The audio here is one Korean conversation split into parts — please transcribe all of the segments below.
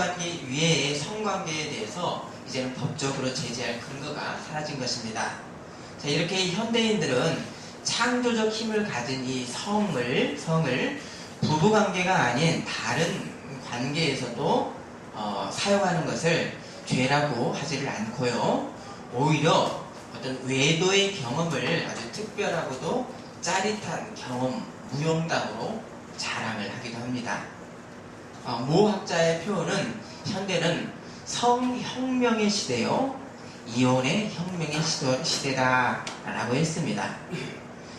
부부관계 위에의 성관계에 대해서 이제는 법적으로 제재할 근거가 사라진 것입니다. 자, 이렇게 현대인들은 창조적 힘을 가진 이 성을 부부관계가 아닌 다른 관계에서도 사용하는 것을 죄라고 하지를 않고요. 오히려 어떤 외도의 경험을 아주 특별하고도 짜릿한 경험, 무용담으로 자랑을 하기도 합니다. 모 학자의 표현은 현대는 성혁명의 시대요, 이혼의 혁명의 시대다 라고 했습니다.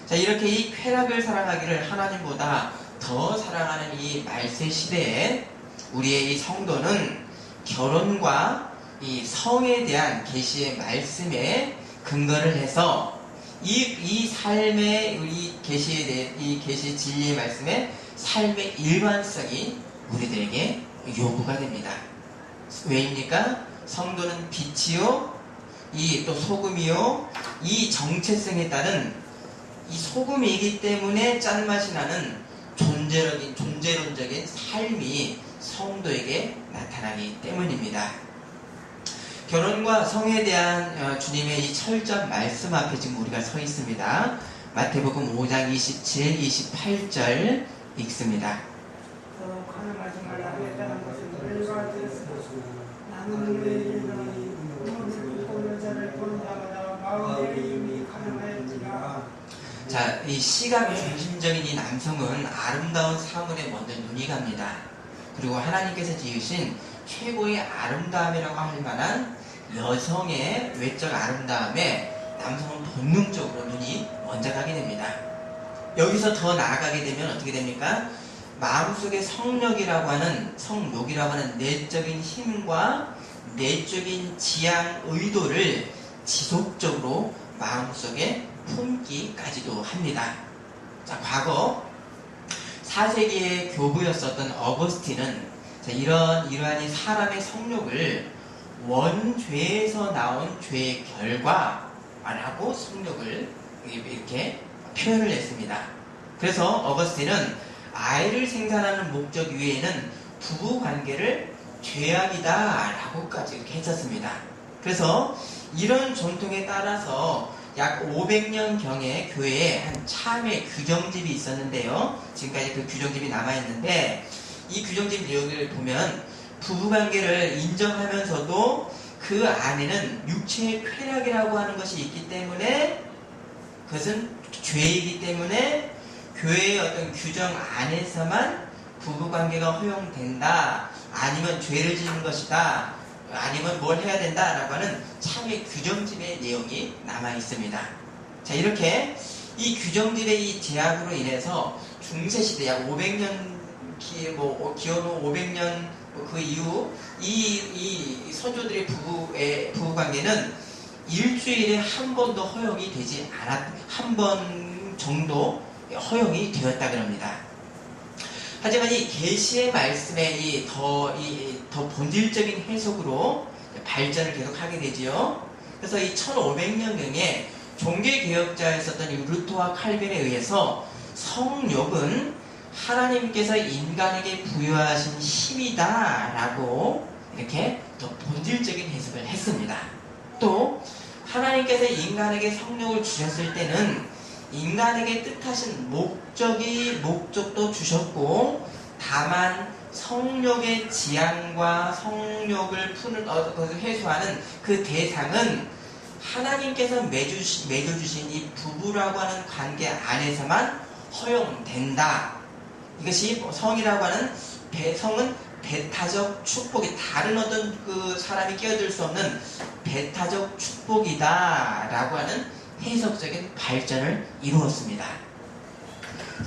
자, 이렇게 이 쾌락을 사랑하기를 하나님보다 더 사랑하는 이 말세 시대에 우리의 이 성도는 결혼과 이 성에 대한 계시의 말씀에 근거를 해서 이 삶의 우리 계시에 대해 이 계시 진리의 말씀에 삶의 일관성이 우리들에게 요구가 됩니다. 왜입니까? 성도는 빛이요, 이 또 소금이요, 이 정체성에 따른 이 소금이기 때문에 짠맛이 나는 존재론적인 삶이 성도에게 나타나기 때문입니다. 결혼과 성에 대한 주님의 이 철저한 말씀 앞에 지금 우리가 서 있습니다. 마태복음 5장 27, 28절 읽습니다. 가늠하지 말라 했다는 것은 너희가 들었으므로 나는 너희에게 너희 눈을 보는 자를 보는 자마다 마음에 이미 가늠하였느니라. 자, 이 시각 중심적인 이 남성은 아름다운 사물에 먼저 눈이 갑니다. 그리고 하나님께서 지으신 최고의 아름다움이라고 할 만한 여성의 외적 아름다움에 남성은 본능적으로 눈이 먼저 가게 됩니다. 여기서 더 나아가게 되면 어떻게 됩니까? 마음속에 성욕이라고 하는 내적인 힘과 내적인 지향 의도를 지속적으로 마음속에 품기까지도 합니다. 자, 과거 4세기의 교부였었던 어거스틴은 이러한 이 사람의 성욕을 원죄에서 나온 죄의 결과라고 성욕을 이렇게 표현을 했습니다. 그래서 어거스틴은 아이를 생산하는 목적 위에는 부부관계를 죄악이다 라고까지 이렇게 했었습니다. 그래서 이런 전통에 따라서 약 500년경에 교회에 한 참회 규정집이 있었는데요. 지금까지 그 규정집이 남아있는데 이 규정집 내용을 보면 부부관계를 인정하면서도 그 안에는 육체의 쾌락이라고 하는 것이 있기 때문에 그것은 죄이기 때문에 교회의 어떤 규정 안에서만 부부관계가 허용된다, 아니면 죄를 지는 것이다, 아니면 뭘 해야 된다 라고 하는 참회 규정집의 내용이 남아 있습니다. 자, 이렇게 이 규정집의 이 제약으로 인해서 중세시대 약 500년 기원 후 500년 그 이후 이 선조들의 부부관계는 일주일에 한 번도 허용이 되지 한 번 정도 허용이 되었다 그럽니다. 하지만 이 계시의 말씀의 더 본질적인 해석으로 발전을 계속하게 되지요. 그래서 이 1500년경에 종교개혁자였었던 이 루터와 칼빈에 의해서 성욕은 하나님께서 인간에게 부여하신 힘이다 라고 이렇게 더 본질적인 해석을 했습니다. 또 하나님께서 인간에게 성욕을 주셨을 때는 인간에게 뜻하신 목적도 주셨고, 다만 성욕의 지향과 성욕을 것을 해소하는 그 대상은 하나님께서 맺어주신 이 부부라고 하는 관계 안에서만 허용된다. 이것이 성이라고 하는 성은 배타적 축복이, 다른 어떤 그 사람이 끼어들 수 없는 배타적 축복이다 라고 하는 해석적인 발전을 이루었습니다.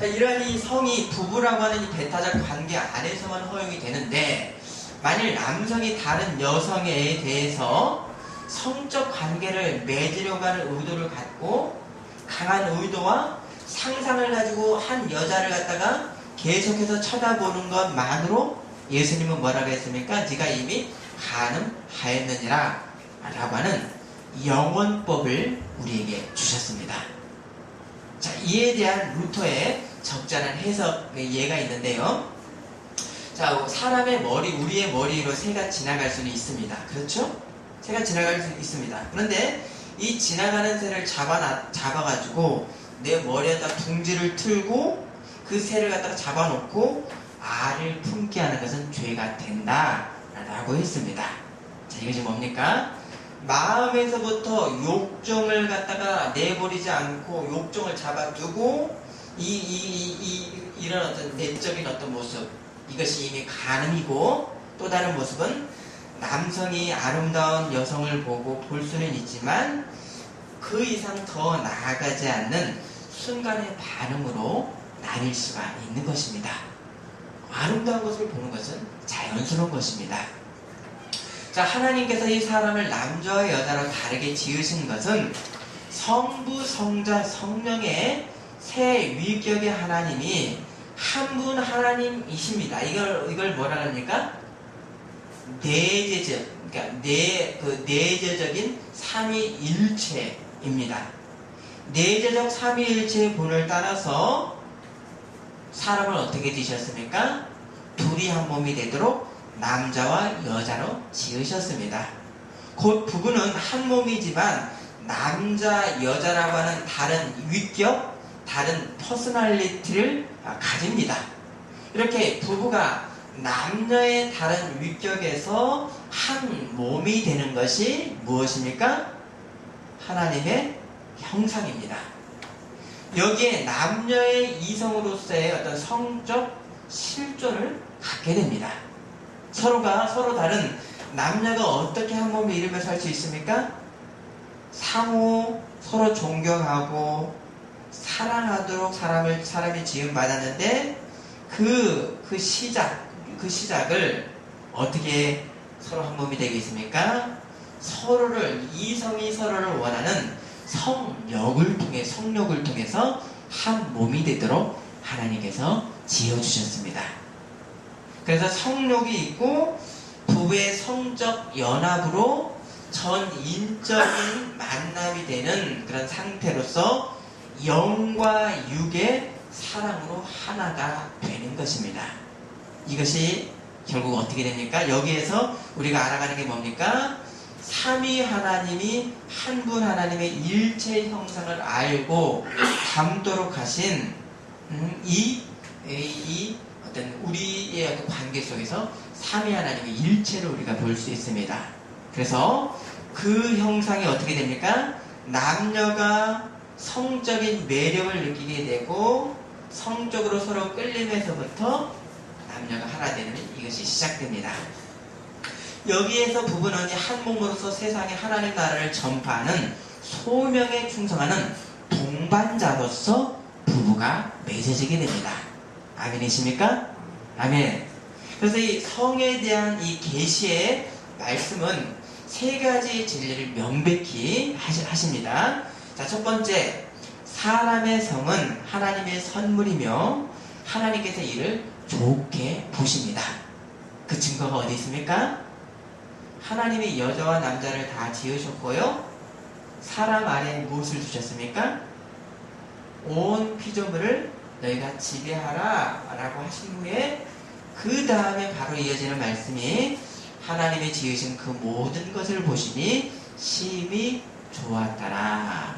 자, 이러한 이 성이 부부라고 하는 이 배타적 관계 안에서만 허용이 되는데, 만일 남성이 다른 여성에 대해서 성적 관계를 맺으려고 하는 의도를 갖고 강한 의도와 상상을 가지고 한 여자를 갖다가 계속해서 쳐다보는 것만으로 예수님은 뭐라고 했습니까? 네가 이미 간음하였느니라 라고 하는 영원법을 우리에게 주셨습니다. 자, 이에 대한 루터의 적절한 해석 예가 있는데요. 자, 사람의 머리, 우리의 머리로 새가 지나갈 수는 있습니다. 그렇죠? 새가 지나갈 수 있습니다. 그런데 이 지나가는 새를 잡아가지고 내 머리에다 둥지를 틀고 그 새를 갖다가 잡아놓고 알을 품게 하는 것은 죄가 된다 라고 했습니다. 자, 이것이 뭡니까? 마음에서부터 욕정을 갖다가 내버리지 않고 욕정을 잡아두고 이런 어떤 내적인 어떤 모습, 이것이 이미 간음이고, 또 다른 모습은 남성이 아름다운 여성을 보고 볼 수는 있지만 그 이상 더 나아가지 않는 순간의 반응으로 나뉠 수가 있는 것입니다. 아름다운 것을 보는 것은 자연스러운 것입니다. 자, 하나님께서 이 사람을 남자와 여자로 다르게 지으신 것은 성부, 성자, 성령의 새 위격의 하나님이 한 분 하나님이십니다. 이걸 뭐라 합니까? 내재적, 그러니까 내재적인 삼위일체입니다. 내재적 삼위일체의 본을 따라서 사람을 어떻게 지으셨습니까? 둘이 한 몸이 되도록 남자와 여자로 지으셨습니다. 곧 부부는 한 몸이지만 남자, 여자라고 하는 다른 위격, 다른 퍼스널리티를 가집니다. 이렇게 부부가 남녀의 다른 위격에서 한 몸이 되는 것이 무엇입니까? 하나님의 형상입니다. 여기에 남녀의 이성으로서의 어떤 성적 실존을 갖게 됩니다. 서로가 서로 다른 남녀가 어떻게 한 몸을 이루며 살 수 있습니까? 상호 서로 존경하고 사랑하도록 사람이 지음받았는데 그 시작을 어떻게 서로 한 몸이 되겠습니까? 이성이 서로를 원하는 성력을 통해서 한 몸이 되도록 하나님께서 지어주셨습니다. 그래서 성욕이 있고 부부의 성적 연합으로 전인적인 만남이 되는 그런 상태로서 영과 육의 사랑으로 하나가 되는 것입니다. 이것이 결국 어떻게 됩니까? 여기에서 우리가 알아가는 게 뭡니까? 삼위 하나님이 한 분 하나님의 일체 형상을 알고 담도록 하신 이 어떤 우리의 어떤 관계 속에서 삼위 하나님의 일체를 우리가 볼 수 있습니다. 그래서 그 형상이 어떻게 됩니까? 남녀가 성적인 매력을 느끼게 되고 성적으로 서로 끌림에서부터 남녀가 하나 되는 이것이 시작됩니다. 여기에서 부부는 한 몸으로서 세상에 하나님 나라를 전파하는 소명에 충성하는 동반자로서 부부가 맺어지게 됩니다. 아멘이십니까? 아멘. 그래서 이 성에 대한 이 계시의 말씀은 세 가지 진리를 명백히 하십니다. 자, 첫 번째, 사람의 성은 하나님의 선물이며 하나님께서 이를 좋게 보십니다. 그 증거가 어디 있습니까? 하나님이 여자와 남자를 다 지으셨고요. 사람 아래에 무엇을 주셨습니까? 온 피조물을 너희가 지배하라 라고 하신 후에 그 다음에 바로 이어지는 말씀이 하나님이 지으신 그 모든 것을 보시니 심히 좋았더라.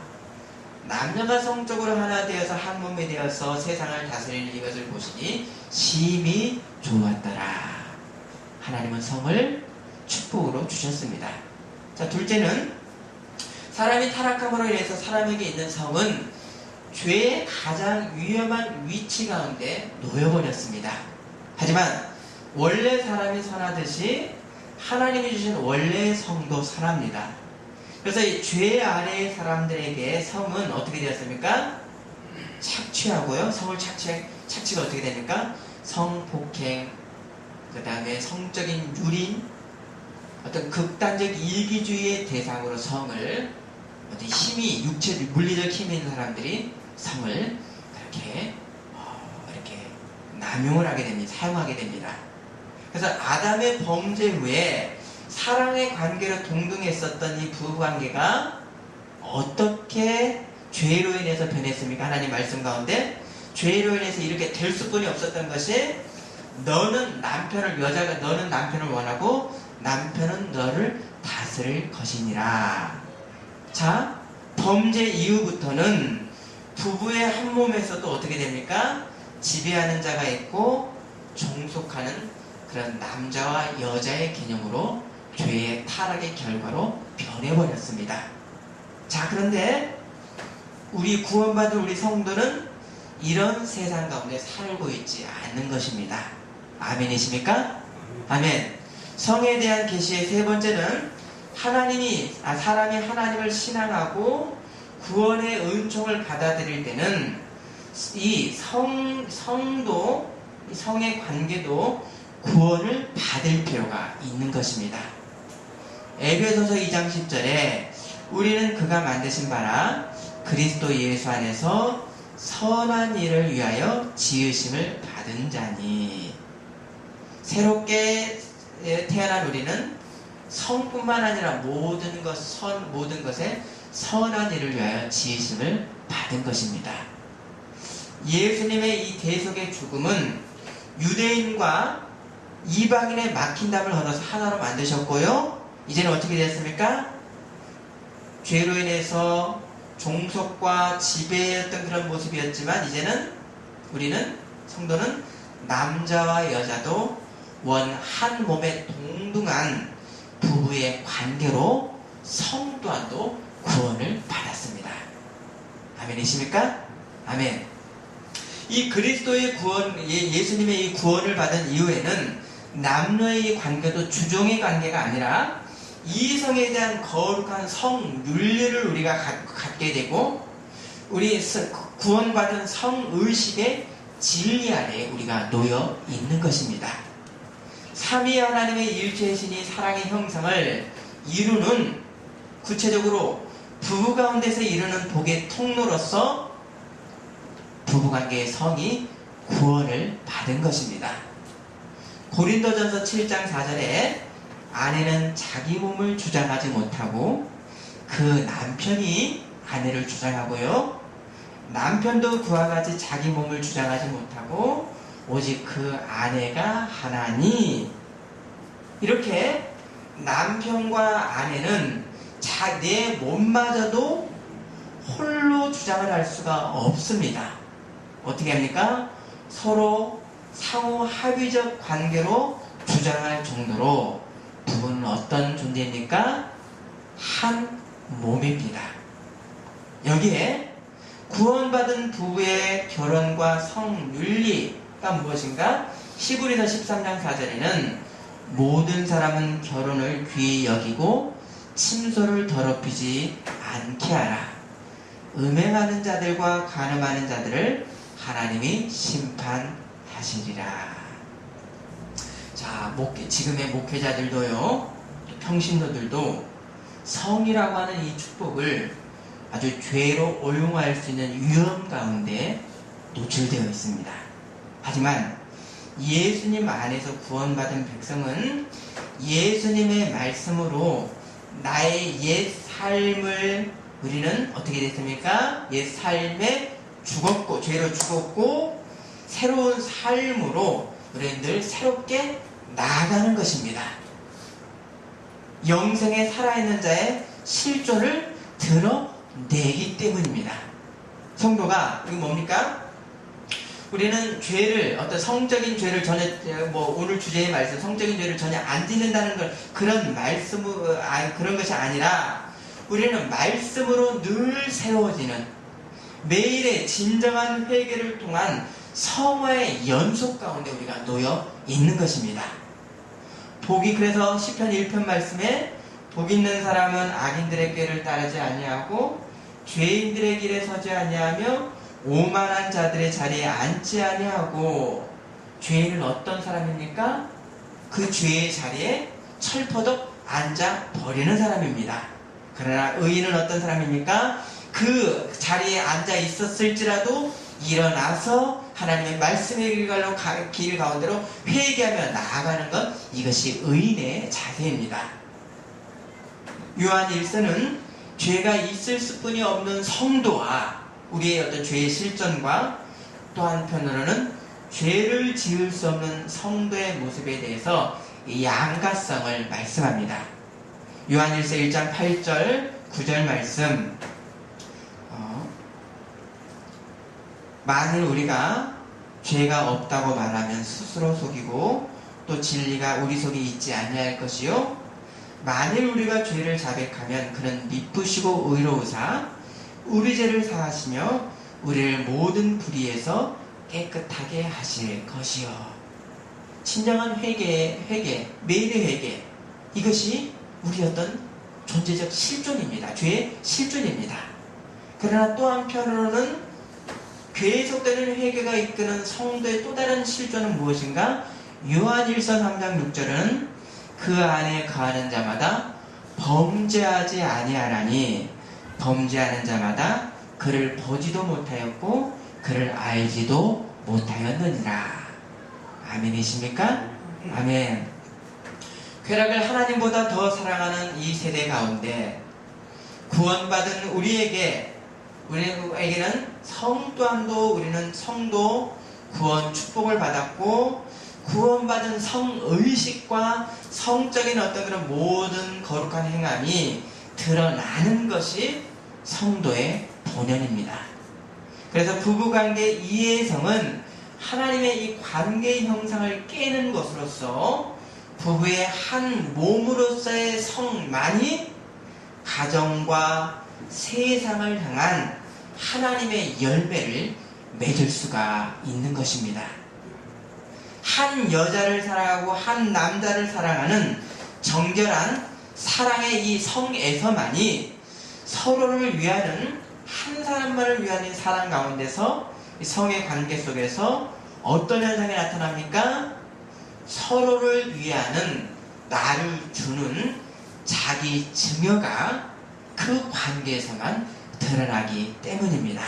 남녀가 성적으로 하나 되어서 한 몸이 되어서 세상을 다스리는 이것을 보시니 심히 좋았더라. 하나님은 성을 축복으로 주셨습니다. 자, 둘째는 사람이 타락함으로 인해서 사람에게 있는 성은 죄의 가장 위험한 위치 가운데 놓여버렸습니다. 하지만 원래 사람이 선하듯이 하나님이 주신 원래의 성도 선합니다. 그래서 이 죄 아래의 사람들에게 성은 어떻게 되었습니까? 착취하고요. 성을 착취가 어떻게 됩니까? 성폭행, 그 다음에 성적인 유린, 어떤 극단적 이기주의의 대상으로 성을 어떤 힘이 물리적 힘이 있는 사람들이 성을 이렇게 남용을 하게 됩니다. 사용하게 됩니다. 그래서 아담의 범죄 후에 사랑의 관계로 동등했었던 이 부부관계가 어떻게 죄로 인해서 변했습니까? 하나님 말씀 가운데 죄로 인해서 이렇게 될 수뿐이 없었던 것이 너는 남편을 원하고 남편은 너를 다스릴 것이니라. 자, 범죄 이후부터는 부부의 한 몸에서도 어떻게 됩니까? 지배하는 자가 있고 종속하는 그런 남자와 여자의 개념으로 죄의 타락의 결과로 변해버렸습니다. 자, 그런데 우리 구원받은 우리 성도는 이런 세상 가운데 살고 있지 않는 것입니다. 아멘이십니까? 아멘. 성에 대한 계시의 세 번째는 사람이 하나님을 신앙하고 구원의 은총을 받아들일 때는 이 성의 관계도 구원을 받을 필요가 있는 것입니다. 에베소서 2장 10절에 우리는 그가 만드신 바라 그리스도 예수 안에서 선한 일을 위하여 지으심을 받은 자니. 새롭게 태어난 우리는 성뿐만 아니라 모든 것에 선한 일을 위하여 지으심을 받은 것입니다. 예수님의 이 대속의 죽음은 유대인과 이방인의 막힌 담을 걷어서 하나로 만드셨고요. 이제는 어떻게 되었습니까? 죄로 인해서 종속과 지배였던 그런 모습이었지만 이제는 우리는 성도는 남자와 여자도 한 몸에 동등한 부부의 관계로 성 또한도 구원을 받았습니다. 아멘이십니까? 아멘. 이 그리스도의 구원, 예수님의 이 구원을 받은 이후에는 남녀의 관계도 주종의 관계가 아니라 이성에 대한 거룩한 성윤리를 우리가 갖게 되고 우리 구원받은 성의식의 진리 아래 우리가 놓여 있는 것입니다. 삼위 하나님의 일체의 신이 사랑의 형상을 이루는, 구체적으로 부부 가운데서 이루는 복의 통로로서 부부관계의 성이 구원을 받은 것입니다. 고린도전서 7장 4절에 아내는 자기 몸을 주장하지 못하고 그 남편이 아내를 주장하고요, 남편도 그와 같이 자기 몸을 주장하지 못하고 오직 그 아내가 하나니. 이렇게 남편과 아내는 내 몸마저도 홀로 주장을 할 수가 없습니다. 어떻게 합니까? 서로 상호 합의적 관계로 주장할 정도로 부부는 어떤 존재입니까? 한 몸입니다. 여기에 구원받은 부부의 결혼과 성윤리가 무엇인가? 히브리서 13장 4절에는 모든 사람은 결혼을 귀히 여기고 침소를 더럽히지 않게 하라. 음행하는 자들과 간음하는 자들을 하나님이 심판하시리라. 자, 지금의 목회자들도요, 평신도들도 성이라고 하는 이 축복을 아주 죄로 오용할 수 있는 위험 가운데 노출되어 있습니다. 하지만 예수님 안에서 구원받은 백성은 예수님의 말씀으로 나의 옛 삶을 우리는 어떻게 됐습니까? 옛 삶에 죽었고, 죄로 죽었고 새로운 삶으로 우리는 늘 새롭게 나아가는 것입니다. 영생에 살아있는 자의 실존을 드러내기 때문입니다. 성도가 이거 뭡니까? 우리는 죄를, 어떤 성적인 죄를 전혀, 오늘 주제의 말씀, 성적인 죄를 전혀 안 짓는다는 걸, 그런 그런 것이 아니라, 우리는 말씀으로 늘 새로워지는, 매일의 진정한 회개를 통한 성화의 연속 가운데 우리가 놓여 있는 것입니다. 그래서 시편 1편 말씀에, 복 있는 사람은 악인들의 꾀를 따르지 아니하고, 죄인들의 길에 서지 아니하며, 오만한 자들의 자리에 앉지 아니하고. 죄인은 어떤 사람입니까? 그 죄의 자리에 철퍼덕 앉아 버리는 사람입니다. 그러나 의인은 어떤 사람입니까? 그 자리에 앉아 있었을지라도 일어나서 하나님의 말씀의 길 가운데로 회개하며 나아가는 것, 이것이 의인의 자세입니다. 요한 1서는 죄가 있을 수뿐이 없는 성도와 우리의 어떤 죄의 실존과 또 한편으로는 죄를 지을 수 없는 성도의 모습에 대해서 이 양가성을 말씀합니다. 요한일서 1장 8절 9절 말씀, 만일 우리가 죄가 없다고 말하면 스스로 속이고 또 진리가 우리 속에 있지 아니할 것이요, 만일 우리가 죄를 자백하면 그는 미쁘시고 의로우사 우리 죄를 사하시며 우리를 모든 불의에서 깨끗하게 하실 것이요. 진정한 회개, 매일의 회개, 이것이 우리 어떤 존재적 실존입니다. 죄의 실존입니다. 그러나 또 한편으로는 계속되는 회개가 이끄는 성도의 또 다른 실존은 무엇인가? 요한일서 3장 6절은 그 안에 거하는 자마다 범죄하지 아니하라니 범죄하는 자마다 그를 보지도 못하였고 그를 알지도 못하였느니라. 아멘이십니까? 아멘. 쾌락을 하나님보다 더 사랑하는 이 세대 가운데 구원받은 우리에게는 성 또한도 우리는 성도 구원 축복을 받았고 구원받은 성의식과 성적인 어떤 그런 모든 거룩한 행함이 드러나는 것이 성도의 본연입니다. 그래서 부부관계 이해성은 하나님의 이 관계의 형상을 깨는 것으로서 부부의 한 몸으로서의 성만이 가정과 세상을 향한 하나님의 열매를 맺을 수가 있는 것입니다. 한 여자를 사랑하고 한 남자를 사랑하는 정결한 사랑의 이 성에서만이 서로를 위하는, 한 사람만을 위하는 사랑 가운데서 이 성의 관계 속에서 어떤 현상이 나타납니까? 서로를 위하는, 나를 주는 자기 증여가 그 관계에서만 드러나기 때문입니다.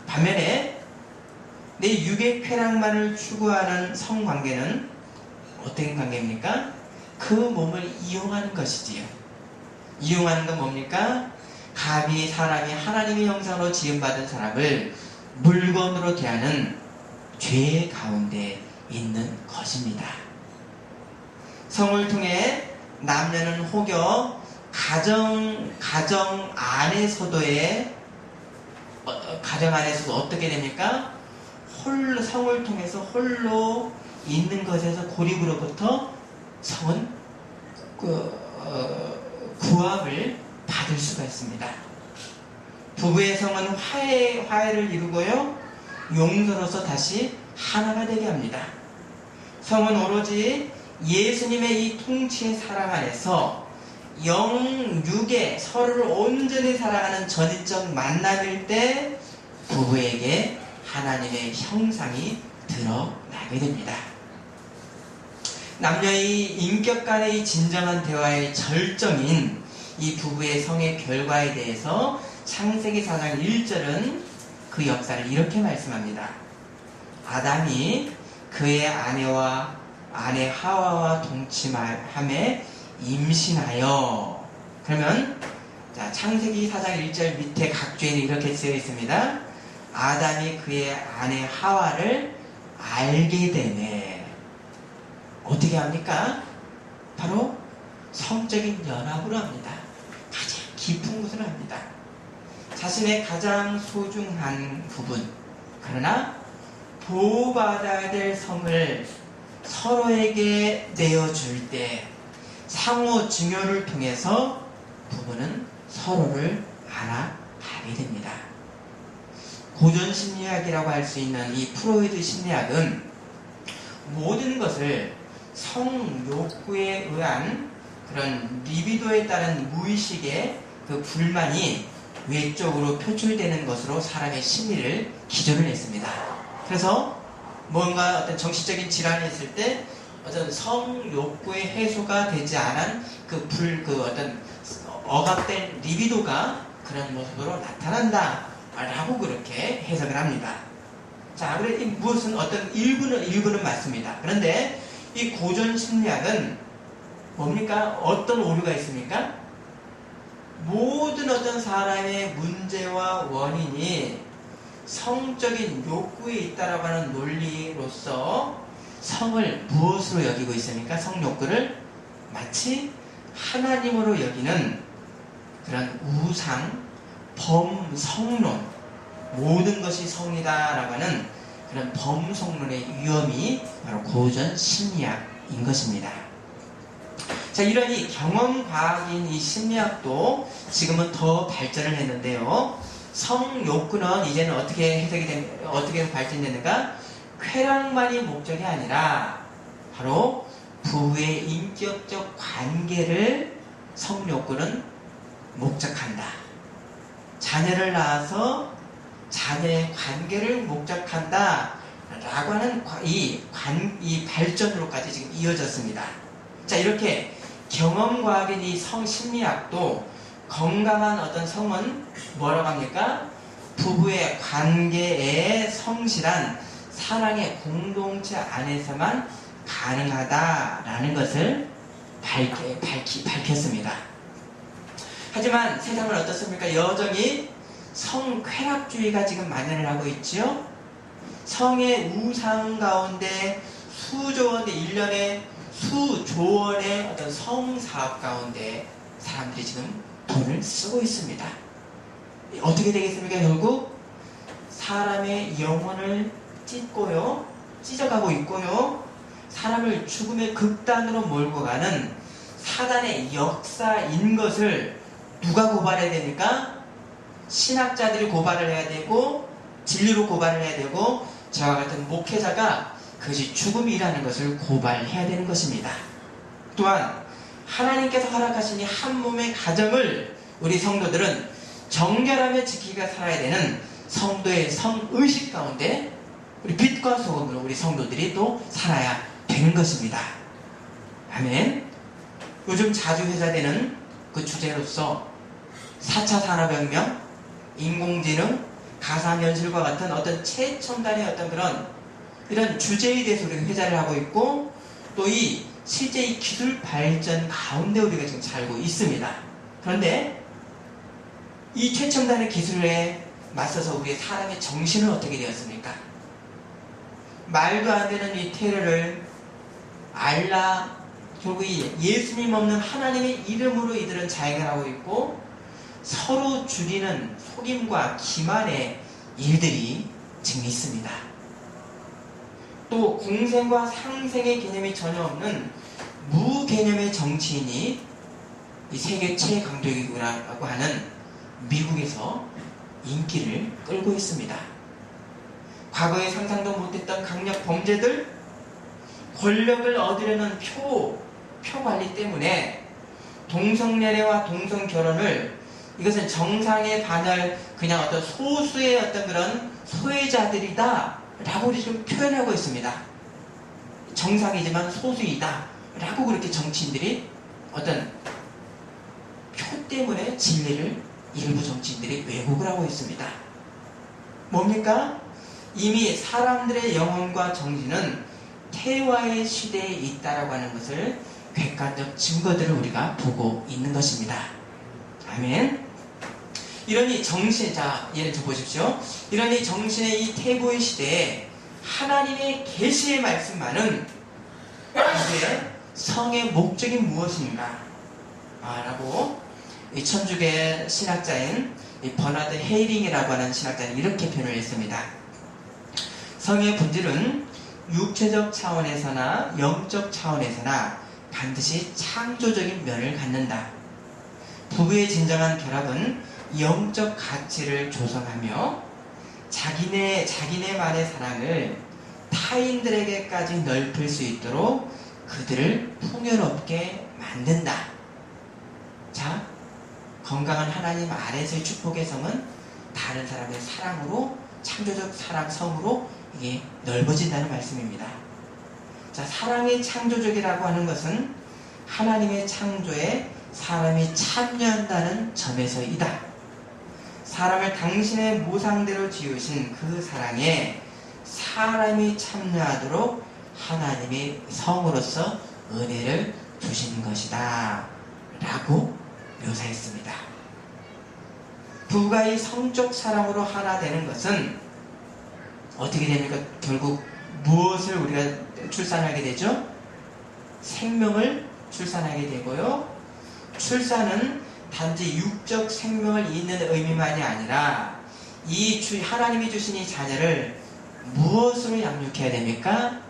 반면에 내 육의 쾌락만을 추구하는 성관계는 어떤 관계입니까? 그 몸을 이용하는 것이지요. 이용하는 건 뭡니까? 감히 사람이 하나님의 형상으로 지음받은 사람을 물건으로 대하는 죄 가운데 있는 것입니다. 성을 통해 남녀는 혹여 가정 안에서도 어떻게 됩니까? 성을 통해서 홀로 있는 것에서 고립으로부터 성은 구함을 받을 수가 있습니다. 부부의 성은 화해를 이루고요, 용서로서 다시 하나가 되게 합니다. 성은 오로지 예수님의 이 통치의 사랑 안에서 영육에 서로를 온전히 사랑하는 전인적 만남일 때 부부에게 하나님의 형상이 드러나게 됩니다. 남녀의 인격 간의 진정한 대화의 절정인 이 부부의 성의 결과에 대해서 창세기 4장 1절은 그 역사를 이렇게 말씀합니다. 아담이 그의 아내 하와와 동침함에 임신하여. 그러면 창세기 4장 1절 밑에 각주에는 이렇게 쓰여 있습니다. 아담이 그의 아내 하와를 알게 되네. 어떻게 합니까? 바로 성적인 연합으로 합니다. 가장 깊은 곳으로 합니다. 자신의 가장 소중한 부분, 그러나 보호받아야 될 성을 서로에게 내어줄 때 상호 증여를 통해서 부부는 서로를 알아가게 됩니다. 고전 심리학이라고 할 수 있는 이 프로이드 심리학은 모든 것을 성욕구에 의한 그런 리비도에 따른 무의식의 그 불만이 외적으로 표출되는 것으로 사람의 심리를 기준을 했습니다. 그래서 뭔가 어떤 정신적인 질환이 있을 때 어떤 성욕구의 해소가 되지 않은 어떤 억압된 리비도가 그런 모습으로 나타난다 라고 그렇게 해석을 합니다. 자, 그래 무엇은 어떤 일부는 맞습니다. 그런데 이 고전 심리학은 뭡니까? 어떤 오류가 있습니까? 모든 어떤 사람의 문제와 원인이 성적인 욕구에 있다라고 하는 논리로서 성을 무엇으로 여기고 있습니까? 성욕구를 마치 하나님으로 여기는 그런 우상, 범성론, 모든 것이 성이다라고 하는 그런 범성론의 위험이 바로 고전 심리학인 것입니다. 자, 이러니 경험과학인 이 심리학도 지금은 더 발전을 했는데요. 성욕구는 이제는 어떻게 발전됐는가? 쾌락만이 목적이 아니라 바로 부부의 인격적 관계를 성욕구는 목적한다. 자녀를 낳아서 자녀의 관계를 목적한다 라고 하는 이 발전으로까지 지금 이어졌습니다. 자, 이렇게 경험과학인 이 성심리학도 건강한 어떤 성은 뭐라고 합니까? 부부의 관계에 성실한 사랑의 공동체 안에서만 가능하다라는 것을 밝혔습니다. 하지만 세상은 어떻습니까? 여전히 성쾌락주의가 지금 만연을 하고 있죠. 성의 우상 가운데 수조원의 1년에 수조원의 어떤 성사업 가운데 사람들이 지금 돈을 쓰고 있습니다. 어떻게 되겠습니까? 결국 사람의 영혼을 찢어가고 있고요. 사람을 죽음의 극단으로 몰고 가는 사단의 역사인 것을 누가 고발해야 됩니까? 신학자들이 고발을 해야 되고 진리로 고발을 해야 되고 저와 같은 목회자가 그것이 죽음이라는 것을 고발해야 되는 것입니다. 또한 하나님께서 허락하신 이 한 몸의 가정을 우리 성도들은 정결하며 지키기가 살아야 되는 성도의 성의식 가운데 우리 빛과 소금으로 우리 성도들이 또 살아야 되는 것입니다. 아멘. 요즘 자주 회자되는 그 주제로서 4차 산업혁명, 인공지능, 가상현실과 같은 어떤 최첨단의 어떤 이런 주제에 대해서 우리가 회자를 하고 있고 또 실제 이 기술 발전 가운데 우리가 지금 살고 있습니다. 그런데 이 최첨단의 기술에 맞서서 우리의 사람의 정신은 어떻게 되었습니까? 말도 안 되는 이 테러를 결국 예수님 없는 하나님의 이름으로 이들은 자행을 하고 있고 서로 줄이는 속임과 기만의 일들이 지금 있습니다. 또 공생과 상생의 개념이 전혀 없는 무개념의 정치인이 이 세계 최강대국이라고 하는 미국에서 인기를 끌고 있습니다. 과거에 상상도 못했던 강력 범죄들, 권력을 얻으려는 표 관리 때문에 동성연애와 동성결혼을 이것은 정상에 반할 그냥 어떤 소수의 어떤 그런 소외자들이다 라고 우리 지금 표현하고 있습니다. 정상이지만 소수이다 라고 그렇게 정치인들이 어떤 표 때문에 진리를 일부 정치인들이 왜곡을 하고 있습니다. 뭡니까? 이미 사람들의 영혼과 정신은 태화의 시대에 있다라고 하는 것을 객관적 증거들을 우리가 보고 있는 것입니다. 아멘. 이러니 예를 들어 보십시오. 이러니 정신의 이 태고의 시대에 하나님의 계시의 말씀만은 이제 성의 목적이 무엇인가? 라고 이 천주교 신학자인 이 버나드 헤이링이라고 하는 신학자는 이렇게 표현을 했습니다. 성의 본질은 육체적 차원에서나 영적 차원에서나 반드시 창조적인 면을 갖는다. 부부의 진정한 결합은 영적 가치를 조성하며 자기네만의 사랑을 타인들에게까지 넓힐 수 있도록 그들을 풍요롭게 만든다. 자, 건강한 하나님 아래서의 축복의 성은 다른 사람의 사랑으로, 창조적 사랑 성으로 이게 넓어진다는 말씀입니다. 자, 사랑이 창조적이라고 하는 것은 하나님의 창조에 사람이 참여한다는 점에서이다. 사람을 당신의 모상대로 지으신 그 사랑에 사람이 참여하도록 하나님이 성으로서 은혜를 주시는 것이다 라고 묘사했습니다. 부부가 이 성적 사랑으로 하나 되는 것은 어떻게 됩니까? 결국 무엇을 우리가 출산하게 되죠? 생명을 출산하게 되고요. 출산은 단지 육적 생명을 잇는 의미만이 아니라 하나님이 주신 이 자녀를 무엇으로 양육해야 됩니까?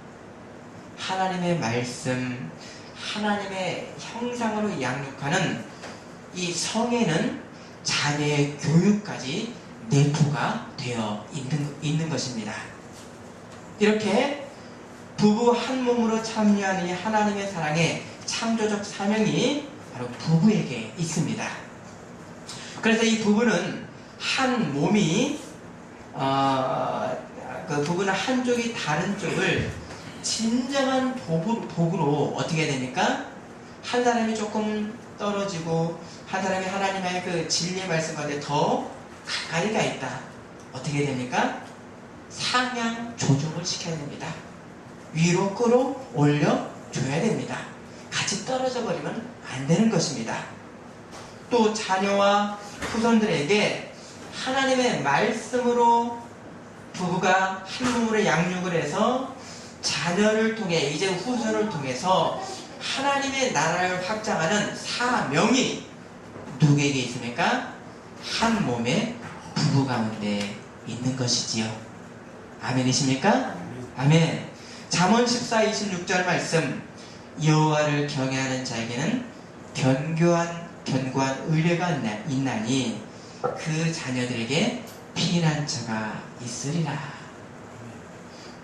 하나님의 말씀, 하나님의 형상으로 양육하는 이 성에는 자녀의 교육까지 내포가 되어 있는 것입니다. 이렇게 부부 한 몸으로 참여하는 이 하나님의 사랑의 창조적 사명이 바로 부부에게 있습니다. 그래서 이 부부는 한 몸이 그 부부는 한쪽이 다른 쪽을 진정한 복으로 어떻게 해야 됩니까? 한 사람이 조금 떨어지고 한 사람이 하나님의 그 진리의 말씀 가운데 더 가까이가 있다. 어떻게 됩니까? 상향 조정을 시켜야 됩니다. 위로 끌어올려 줘야 됩니다. 같이 떨어져 버리면 안 되는 것입니다. 또 자녀와 후손들에게 하나님의 말씀으로 부부가 한 몸으로 양육을 해서 자녀를 통해 이제 후손을 통해서 하나님의 나라를 확장하는 사명이 누구에게 있습니까? 한 몸의 부부 가운데 있는 것이지요. 아멘이십니까? 아멘. 잠언 14, 26절 말씀, 여호와를 경외하는 자에게는 견고한 의뢰가 있나니 그 자녀들에게 피난처가 있으리라.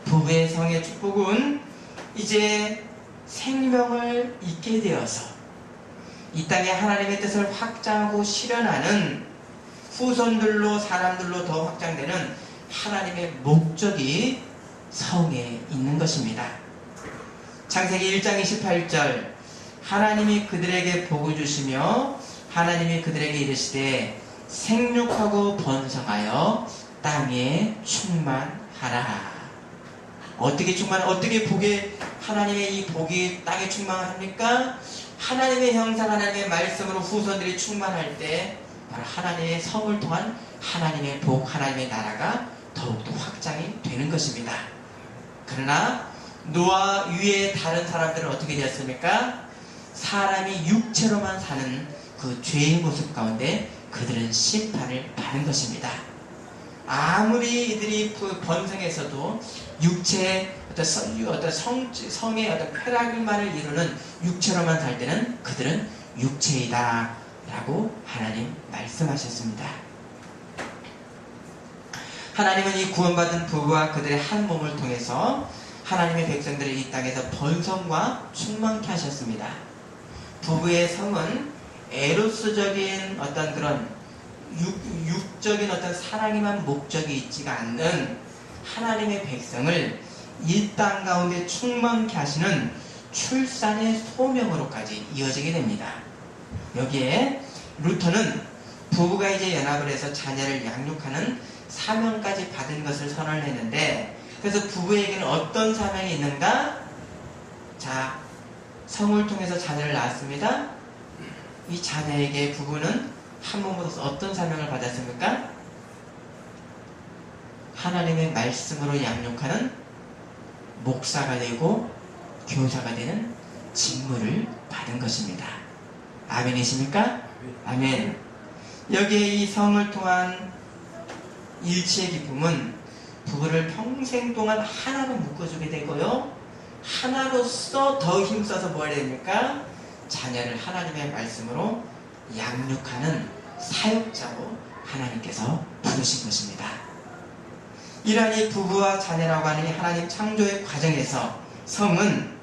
부부의 성의 축복은 이제 생명을 잇게 되어서 이 땅에 하나님의 뜻을 확장하고 실현하는 후손들로 사람들로 더 확장되는 하나님의 목적이 성에 있는 것입니다. 창세기 1장 28절, 하나님이 그들에게 복을 주시며 하나님이 그들에게 이르시되 생육하고 번성하여 땅에 충만하라. 어떻게 하나님의 이 복이 땅에 충만합니까? 하나님의 형상, 하나님의 말씀으로 후손들이 충만할 때 바로 하나님의 성을 통한 하나님의 복, 하나님의 나라가 더욱더 확장이 되는 것입니다. 그러나 노아 위에 다른 사람들은 어떻게 되었습니까? 사람이 육체로만 사는 그 죄의 모습 가운데 그들은 심판을 받는 것입니다. 아무리 이들이 번성해서도 육체의 성의 어떤 쾌락만을 이루는 육체로만 살 때는 그들은 육체이다 라고 하나님 말씀하셨습니다. 하나님은 이 구원받은 부부와 그들의 한 몸을 통해서 하나님의 백성들을 이 땅에서 번성과 충만케 하셨습니다. 부부의 성은 에로스적인 어떤 그런 육적인 어떤 사랑에만 목적이 있지가 않는 하나님의 백성을 이 땅 가운데 충만케 하시는 출산의 소명으로까지 이어지게 됩니다. 여기에 루터는 부부가 이제 연합을 해서 자녀를 양육하는 사명까지 받은 것을 선언을 했는데, 그래서 부부에게는 어떤 사명이 있는가? 자, 성을 통해서 자녀를 낳았습니다. 이 자녀에게 부부는 한 몸으로서 어떤 사명을 받았습니까? 하나님의 말씀으로 양육하는 목사가 되고 교사가 되는 직무를 받은 것입니다. 아멘이십니까? 아멘. 여기에 이 성을 통한 일치의 기쁨은 부부를 평생 동안 하나로 묶어주게 되고요, 하나로서 더 힘써서 뭐 해야 됩니까? 자녀를 하나님의 말씀으로 양육하는 사역자로 하나님께서 부르신 것입니다. 이러한 이 부부와 자녀라고 하는 이 하나님 창조의 과정에서 성은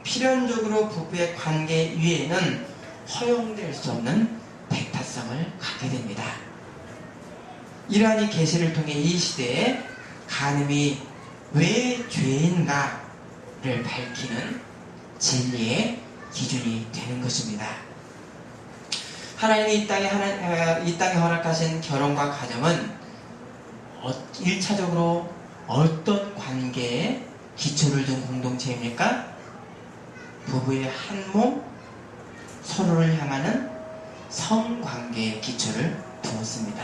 필연적으로 부부의 관계 위에는 허용될 수 없는 백타성을 갖게 됩니다. 이러한 이 계시를 통해 이 시대에 간음이 왜 죄인가를 밝히는 진리의 기준이 되는 것입니다. 하나님이 이 땅에 허락하신 결혼과 가정은 1차적으로 어떤 관계에 기초를 둔 공동체입니까? 부부의 한 몸, 서로를 향하는 성관계의 기초를 두었습니다.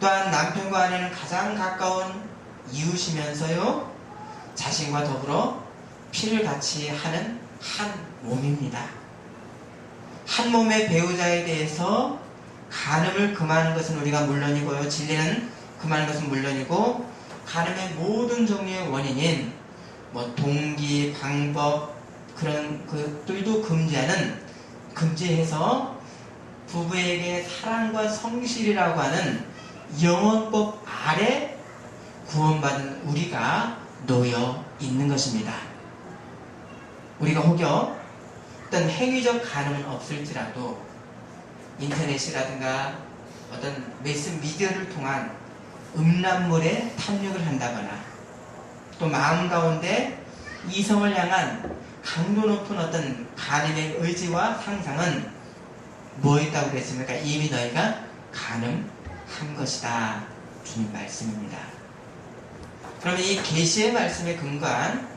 또한 남편과 아내는 가장 가까운 이웃이면서요 자신과 더불어 피를 같이 하는 한 몸입니다. 한 몸의 배우자에 대해서 간음을 금하는 것은 우리가 물론이고요, 진리는 금하는 것은 물론이고, 간음의 모든 종류의 원인인 동기, 방법 그런 것들도 금지해서 부부에게 사랑과 성실이라고 하는 영원법 아래 구원받은 우리가 놓여 있는 것입니다. 우리가 혹여 어떤 행위적 간음은 없을지라도 인터넷이라든가 어떤 매스미디어를 통한 음란물에 탐욕을 한다거나 또 마음 가운데 이성을 향한 강도 높은 어떤 간음의 의지와 상상은 뭐 있다고 그랬습니까? 이미 너희가 간음한 것이다. 주님 말씀입니다. 그러면 이 계시의 말씀에 근거한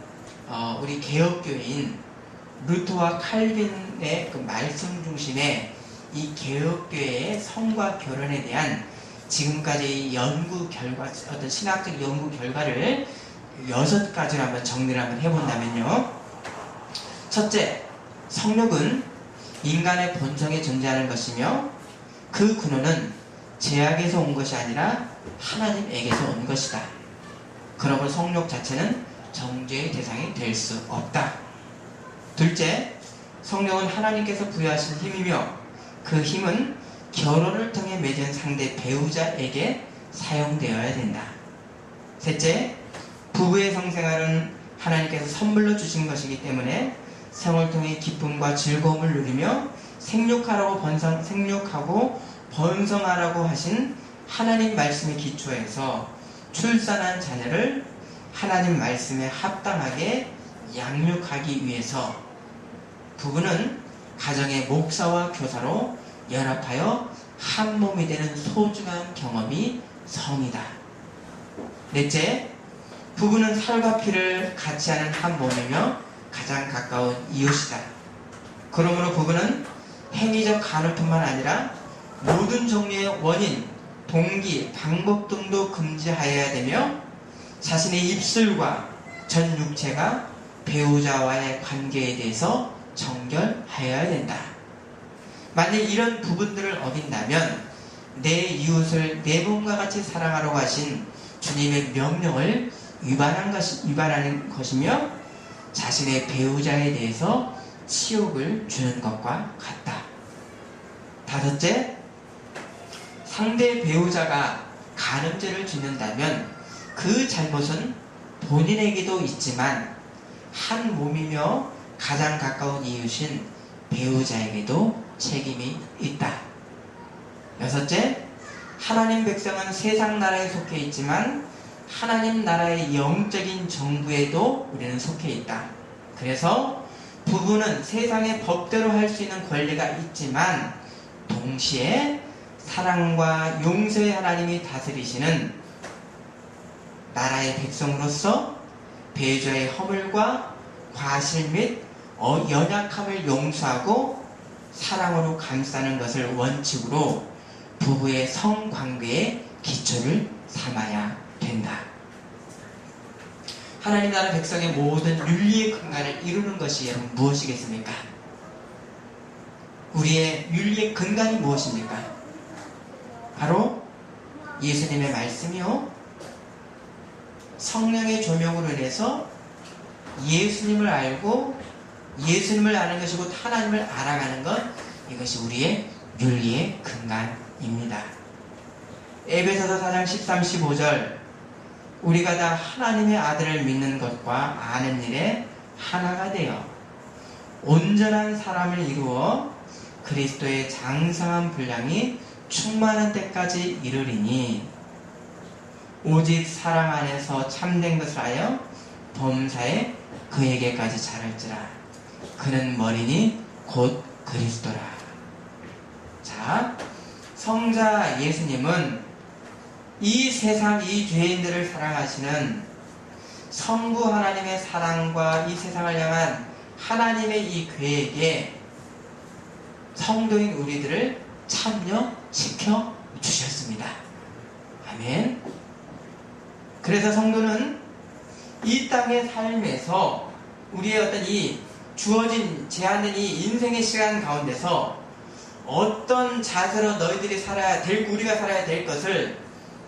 우리 개혁교회인 루터와 칼빈의 그 말씀 중심의 이 개혁교회의 성과 결혼에 대한 지금까지 연구 결과, 어떤 신학적 연구 결과를 6가지로 한번 정리를 한번 해본다면요. 첫째, 성욕은 인간의 본성에 존재하는 것이며 그 근원은 죄악에서 온 것이 아니라 하나님에게서 온 것이다. 그러므로 성욕 자체는 정죄의 대상이 될 수 없다. 둘째, 성령은 하나님께서 부여하신 힘이며 그 힘은 결혼을 통해 맺은 상대 배우자에게 사용되어야 된다. 셋째, 부부의 성생활은 하나님께서 선물로 주신 것이기 때문에 성을 통해 기쁨과 즐거움을 누리며 생육하고 번성하라고 하신 하나님 말씀의 기초에서 출산한 자녀를 하나님 말씀에 합당하게 양육하기 위해서 부부는 가정의 목사와 교사로 연합하여 한 몸이 되는 소중한 경험이 성이다. 넷째, 부부는 살과 피를 같이 하는 한 몸이며 가장 가까운 이웃이다. 그러므로 부부는 행위적 간음뿐만 아니라 모든 종류의 원인, 동기, 방법 등도 금지하여야 되며 자신의 입술과 전 육체가 배우자와의 관계에 대해서 정결하여야 된다. 만약 이런 부분들을 어긴다면 내 이웃을 내 몸과 같이 사랑하라고 하신 주님의 명령을 위반하는 것이며 자신의 배우자에 대해서 치욕을 주는 것과 같다. 다섯째, 상대 배우자가 간음죄를 짓는다면 그 잘못은 본인에게도 있지만 한 몸이며 가장 가까운 이웃인 배우자에게도 책임이 있다. 여섯째, 하나님 백성은 세상 나라에 속해 있지만 하나님 나라의 영적인 정부에도 우리는 속해 있다. 그래서 부부는 세상의 법대로 할 수 있는 권리가 있지만 동시에 사랑과 용서의 하나님이 다스리시는 나라의 백성으로서 배우자의 허물과 과실 및 연약함을 용서하고 사랑으로 감싸는 것을 원칙으로 부부의 성관계의 기초를 삼아야 된다. 하나님 나라 백성의 모든 윤리의 근간을 이루는 것이 여러분 무엇이겠습니까? 우리의 윤리의 근간이 무엇입니까? 바로 예수님의 말씀이요, 성령의 조명으로 인해서 예수님을 알고 예수님을 아는 것이 곧 하나님을 알아가는 것, 이것이 우리의 윤리의 근간입니다. 에베소서 4장 13, 15절, 우리가 다 하나님의 아들을 믿는 것과 아는 일에 하나가 되어 온전한 사람을 이루어 그리스도의 장성한 분량이 충만한 때까지 이르리니 오직 사랑 안에서 참된 것을 하여 범사에 그에게까지 자랄지라. 그는 머리니 곧 그리스도라. 자, 성자 예수님은 이 세상 이 죄인들을 사랑하시는 성부 하나님의 사랑과 이 세상을 향한 하나님의 이 계획에 성도인 우리들을 참여시켜 주셨습니다. 아멘. 그래서 성도는 이 땅의 삶에서 우리의 어떤 이 주어진 제한된 이 인생의 시간 가운데서 어떤 자세로 너희들이 살아야 될, 우리가 살아야 될 것을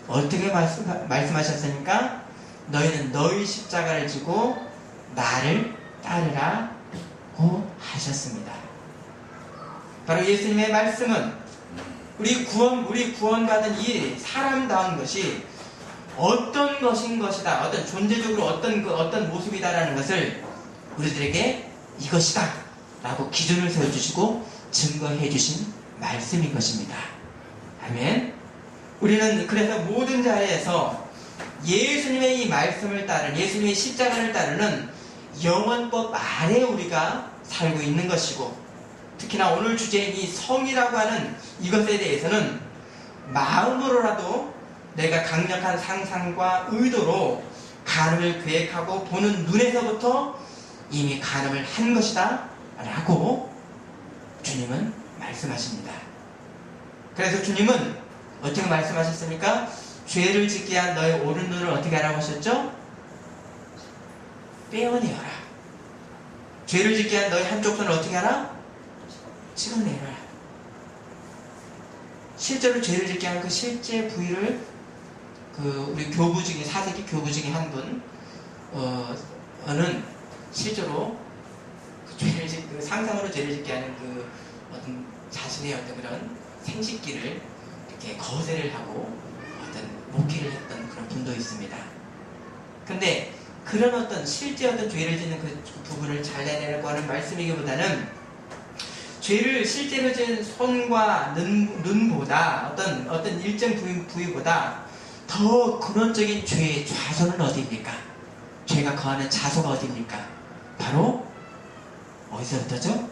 어떻게 말씀하셨습니까? 너희는 너희 십자가를 지고 나를 따르라고 하셨습니다. 바로 예수님의 말씀은 우리 구원받은 이 사람다운 것이 어떤 것인 것이다, 어떤 존재적으로 어떤 모습이다라는 것을 우리들에게 이것이다 라고 기준을 세워주시고 증거해 주신 말씀인 것입니다. 아멘. 우리는 그래서 모든 자리에서 예수님의 이 말씀을 따르는, 예수님의 십자가를 따르는 영원법 아래 우리가 살고 있는 것이고, 특히나 오늘 주제인 이 성이라고 하는 이것에 대해서는 마음으로라도 내가 강력한 상상과 의도로 간음을 계획하고 보는 눈에서부터 이미 간음을 한 것이다 라고 주님은 말씀하십니다. 그래서 주님은 어떻게 말씀하셨습니까? 죄를 짓게 한 너의 오른 눈을 어떻게 하라고 하셨죠? 떼어내어라. 죄를 짓게 한 너의 한쪽 손을 어떻게 하라? 찍어내라. 실제로 죄를 짓게 한 그 실제 부위를 우리 교부 중에, 사세기 교부 중에 한 분은 실제로 그 상상으로 죄를 짓게 하는 그 어떤 자신의 어떤 그런 생식기를 이렇게 거세를 하고 어떤 목기를 했던 그런 분도 있습니다. 근데 그런 어떤 실제 어떤 죄를 짓는 그 부분을 잘라내라고 하는 말씀이기보다는 죄를 실제로 지은 손과 눈보다 어떤 일정 부위보다 더 근원적인 죄의 좌소는 어디입니까? 죄가 거하는 자소가 어디입니까? 바로 어디서부터죠?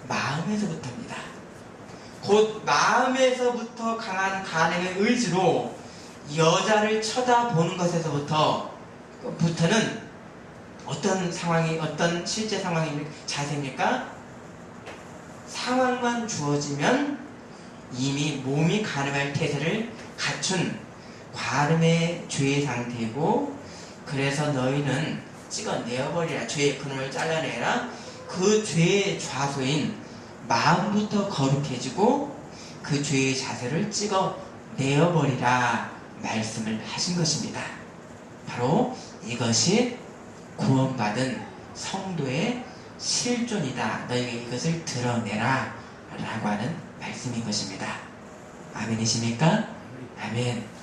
마음에서부터입니다. 곧 마음에서부터 강한 간음의 의지로 여자를 쳐다보는 것에서부터는 어떤 상황이, 어떤 실제 상황입니까? 자세입니까? 상황만 주어지면 이미 몸이 간음할 태세를 갖춘 간음의 죄의 상태이고, 그래서 너희는 찍어내어버리라. 죄의 근원을 잘라내라. 그 죄의 좌소인 마음부터 거룩해지고 그 죄의 자세를 찍어내어버리라 말씀을 하신 것입니다. 바로 이것이 구원받은 성도의 실존이다. 너희가 이것을 드러내라 라고 하는 말씀인 것입니다. 아멘이십니까? 아멘.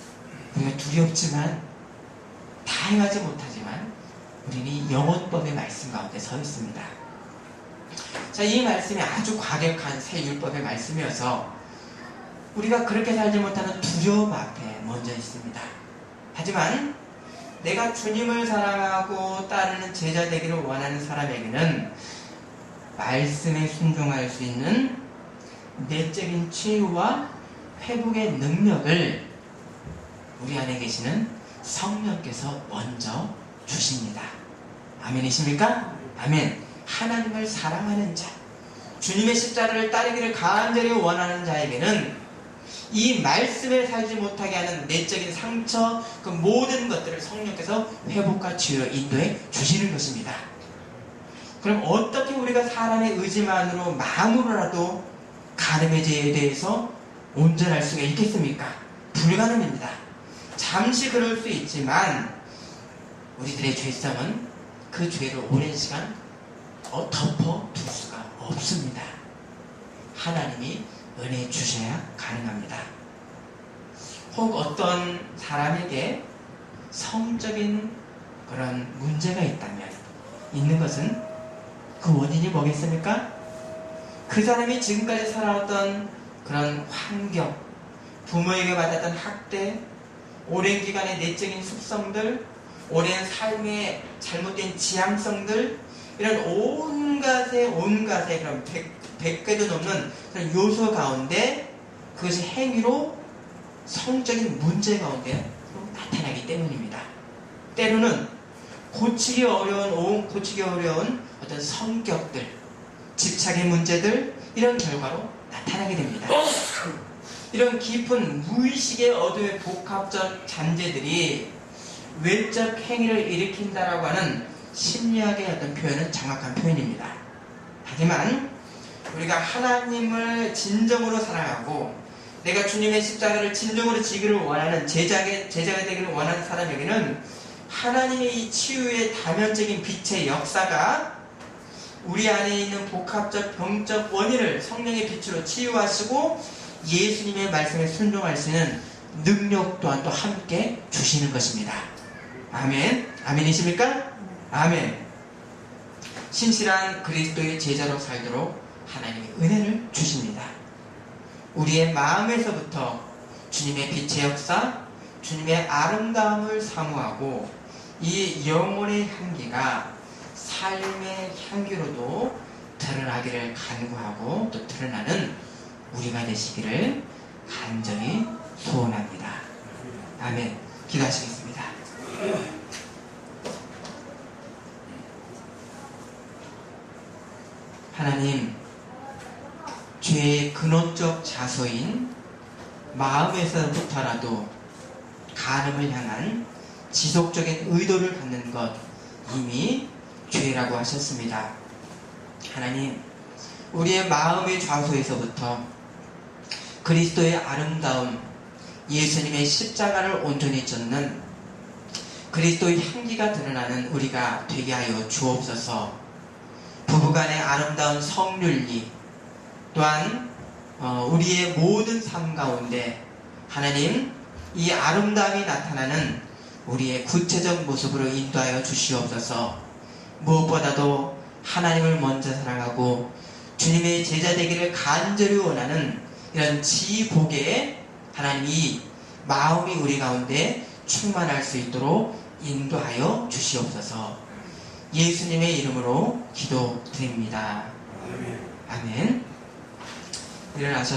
우리가 두렵지만, 다 행하지 못하지만 우리는 이 영원법의 말씀 가운데 서 있습니다. 자, 이 말씀이 아주 과격한 새 율법의 말씀이어서 우리가 그렇게 살지 못하는 두려움 앞에 먼저 있습니다. 하지만 내가 주님을 사랑하고 따르는 제자 되기를 원하는 사람에게는 말씀에 순종할 수 있는 내적인 치유와 회복의 능력을 우리 안에 계시는 성령께서 먼저 주십니다. 아멘이십니까? 아멘. 하나님을 사랑하는 자, 주님의 십자가를 따르기를 간절히 원하는 자에게는 이 말씀에 살지 못하게 하는 내적인 상처, 그 모든 것들을 성령께서 회복과 치유로 인도해 주시는 것입니다. 그럼 어떻게 우리가 사람의 의지만으로 마음으로라도 간음의 죄에 대해서 온전할 수가 있겠습니까? 불가능합니다. 잠시 그럴 수 있지만 우리들의 죄성은 그 죄를 오랜 시간 덮어둘 수가 없습니다. 하나님이 은혜 주셔야 가능합니다. 혹 어떤 사람에게 성적인 그런 문제가 있는 것은 그 원인이 뭐겠습니까? 그 사람이 지금까지 살아왔던 그런 환경, 부모에게 받았던 학대, 오랜 기간의 내적인 습성들, 오랜 삶의 잘못된 지향성들, 이런 온갖의 그런 100개도 넘는 그런 요소 가운데 그것이 행위로 성적인 문제 가운데 나타나기 때문입니다. 때로는 고치기 어려운 어떤 성격들, 집착의 문제들, 이런 결과로 나타나게 됩니다. 이런 깊은 무의식의 어둠의 복합적 잔재들이 외적 행위를 일으킨다라고 하는 심리학의 어떤 표현은 정확한 표현입니다. 하지만 우리가 하나님을 진정으로 사랑하고 내가 주님의 십자가를 진정으로 지기를 원하는 제자가 되기를 원하는 사람에게는 하나님의 이 치유의 다면적인 빛의 역사가 우리 안에 있는 복합적 병적 원인을 성령의 빛으로 치유하시고 예수님의 말씀에 순종할 수 있는 능력 또한 또 함께 주시는 것입니다. 아멘. 아멘이십니까? 아멘. 신실한 그리스도의 제자로 살도록 하나님의 은혜를 주십니다. 우리의 마음에서부터 주님의 빛의 역사, 주님의 아름다움을 사모하고 이 영혼의 향기가 삶의 향기로도 드러나기를 간구하고 또 드러나는 우리가 되시기를 간절히 소원합니다. 아멘. 기도하시겠습니다. 하나님, 죄의 근원적 자소인 마음에서부터라도 간음을 향한 지속적인 의도를 갖는 것 이미 죄라고 하셨습니다. 하나님, 우리의 마음의 좌소에서부터 그리스도의 아름다움, 예수님의 십자가를 온전히 쫓는 그리스도의 향기가 드러나는 우리가 되게 하여 주옵소서. 부부간의 아름다운 성윤리 또한 우리의 모든 삶 가운데 하나님 이 아름다움이 나타나는 우리의 구체적 모습으로 인도하여 주시옵소서. 무엇보다도 하나님을 먼저 사랑하고 주님의 제자 되기를 간절히 원하는 이런 지복에 하나님이 마음이 우리 가운데 충만할 수 있도록 인도하여 주시옵소서. 예수님의 이름으로 기도드립니다. 아멘. 일어나셔서